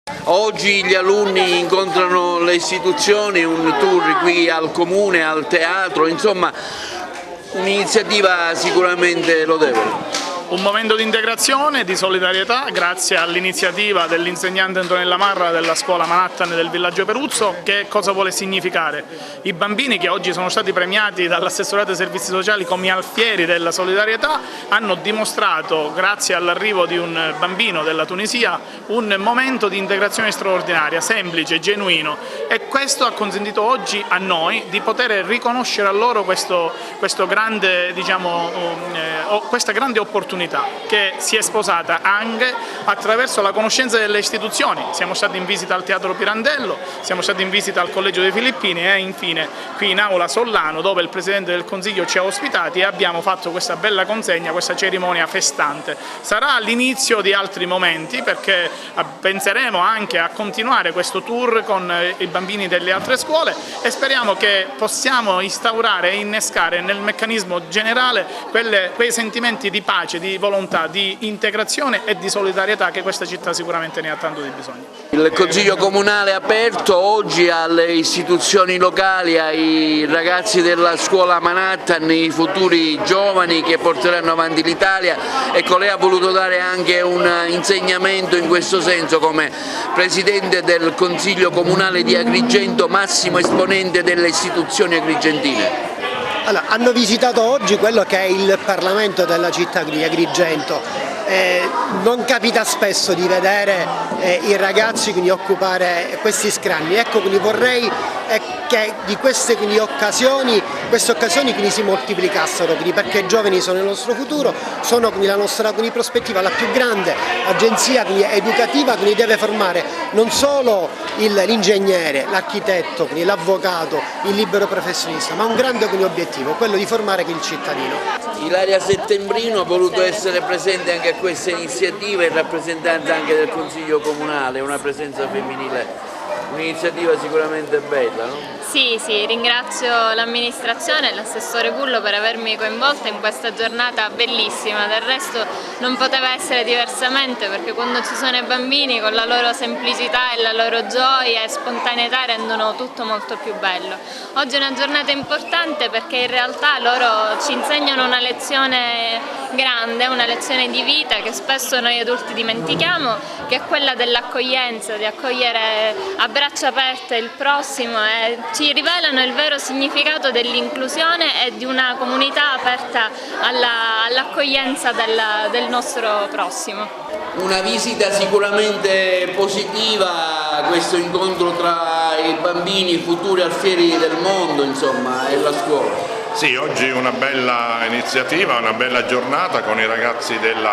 Oggi gli alunni incontrano le istituzioni, un tour qui al comune, al teatro, insomma un'iniziativa sicuramente lodevole. Un momento di integrazione, di solidarietà, grazie all'iniziativa dell'insegnante Antonella Marra della scuola Manhattan del villaggio Peruzzo. Che cosa vuole significare? I bambini che oggi sono stati premiati dall'assessorato ai servizi sociali come alfieri della solidarietà hanno dimostrato, grazie all'arrivo di un bambino della Tunisia, un momento di integrazione straordinaria, semplice, genuino, e questo ha consentito oggi a noi di poter riconoscere a loro questa grande opportunità che si è sposata anche attraverso la conoscenza delle istituzioni. Siamo stati in visita al Teatro Pirandello, siamo stati in visita al Collegio dei Filippini e infine qui in Aula Sollano, dove il Presidente del Consiglio ci ha ospitati e abbiamo fatto questa bella consegna, questa cerimonia festante. Sarà l'inizio di altri momenti, perché penseremo anche a continuare questo tour con i bambini delle altre scuole e speriamo che possiamo instaurare e innescare nel meccanismo generale quei sentimenti di pace, di volontà, di integrazione e di solidarietà che questa città sicuramente ne ha tanto di bisogno. Il Consiglio Comunale è aperto oggi alle istituzioni locali, ai ragazzi della scuola Manhattan, i futuri giovani che porteranno avanti l'Italia. Ecco, lei ha voluto dare anche un insegnamento in questo senso come Presidente del Consiglio Comunale di Agrigento, massimo esponente delle istituzioni agrigentine. Allora, hanno visitato oggi quello che è il Parlamento della città di Agrigento. Non capita spesso di vedere i ragazzi occupare questi scranni. Ecco, quindi vorrei che di queste occasioni si moltiplicassero, perché i giovani sono il nostro futuro, sono la nostra prospettiva, la più grande agenzia educativa che deve formare non solo l'ingegnere, l'architetto, l'avvocato, il libero professionista, ma un grande obiettivo, quello di formare il cittadino. Ilaria Settembrino ha voluto essere presente anche a queste iniziative in rappresentanza anche del Consiglio Comunale, una presenza femminile. Un'iniziativa sicuramente bella, no? Sì, ringrazio l'amministrazione e l'assessore Gullo per avermi coinvolta in questa giornata bellissima. Del resto non poteva essere diversamente, perché quando ci sono i bambini con la loro semplicità e la loro gioia e spontaneità rendono tutto molto più bello. Oggi è una giornata importante perché in realtà loro ci insegnano una lezione grande, una lezione di vita che spesso noi adulti dimentichiamo, che è quella dell'accoglienza, di accogliere a braccia aperte il prossimo, e ci rivelano il vero significato dell'inclusione e di una comunità aperta all'accoglienza del nostro prossimo. Una visita sicuramente positiva, questo incontro tra i bambini, i futuri alfieri del mondo, insomma, e la scuola. Sì, oggi una bella iniziativa, una bella giornata con i ragazzi del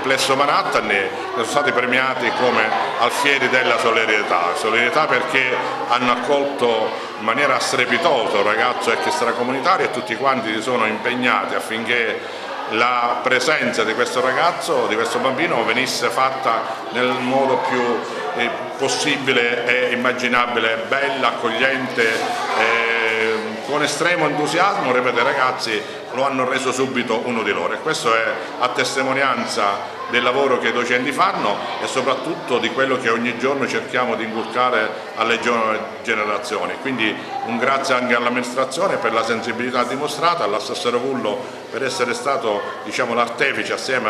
Plesso Manhattan, che sono stati premiati come alfieri della solidarietà perché hanno accolto in maniera strepitosa un ragazzo extracomunitario e tutti quanti si sono impegnati affinché la presenza di questo ragazzo, di questo bambino, venisse fatta nel modo più possibile e immaginabile, bella, accogliente, con estremo entusiasmo. Ripeto, i ragazzi lo hanno reso subito uno di loro, e questo è a testimonianza del lavoro che i docenti fanno e soprattutto di quello che ogni giorno cerchiamo di inculcare alle giovani generazioni. Quindi un grazie anche all'amministrazione per la sensibilità dimostrata, all'assessore Vullo per essere stato l'artefice assieme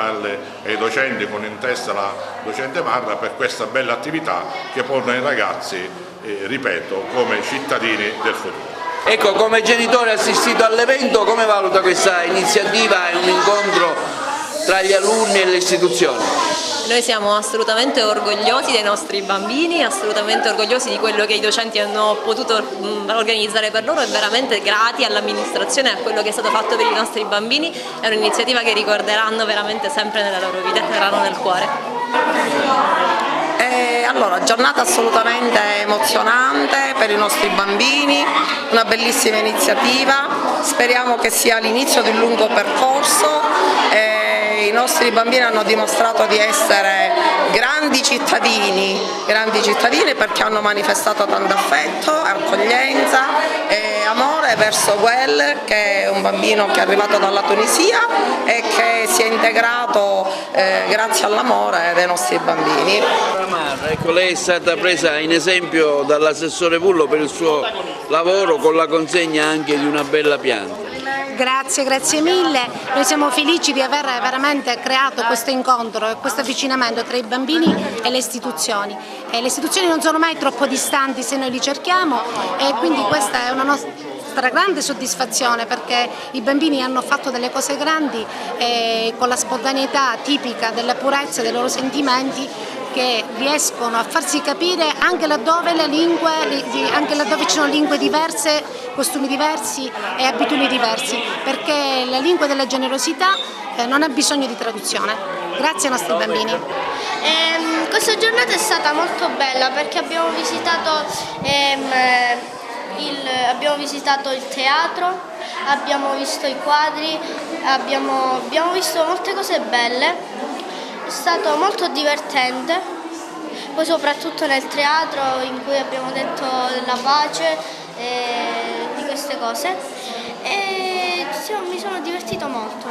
ai docenti, con in testa la docente Marra, per questa bella attività che pone i ragazzi, ripeto, come cittadini del futuro. Ecco, come genitore assistito all'evento, come valuta questa iniziativa e un incontro tra gli alunni e le istituzioni? Noi siamo assolutamente orgogliosi dei nostri bambini, assolutamente orgogliosi di quello che i docenti hanno potuto organizzare per loro e veramente grati all'amministrazione e a quello che è stato fatto per i nostri bambini. È un'iniziativa che ricorderanno veramente sempre nella loro vita e terranno nel cuore. Allora, giornata assolutamente emozionante per i nostri bambini, una bellissima iniziativa, speriamo che sia l'inizio di un lungo percorso. e i nostri bambini hanno dimostrato di essere grandi cittadini perché hanno manifestato tanto affetto, accoglienza e amore verso quel che è un bambino che è arrivato dalla Tunisia e che si è integrato grazie all'amore dei nostri bambini. Ecco, lei è stata presa in esempio dall'assessore Pullo per il suo lavoro con la consegna anche di una bella pianta. Grazie mille, noi siamo felici di aver veramente creato questo incontro e questo avvicinamento tra i bambini e le istituzioni. Le istituzioni non sono mai troppo distanti se noi li cerchiamo e quindi questa è una nostra grande soddisfazione perché i bambini hanno fatto delle cose grandi con la spontaneità tipica della purezza dei loro sentimenti che riescono a farsi capire anche laddove ci sono lingue diverse, costumi diversi e abitudini diversi, perché la lingua della generosità non ha bisogno di traduzione. Grazie ai nostri bambini. Questa giornata è stata molto bella perché abbiamo visitato il teatro, abbiamo visto i quadri, abbiamo visto molte cose belle. È stato molto divertente, poi soprattutto nel teatro in cui abbiamo detto della pace e di queste cose e mi sono divertito molto.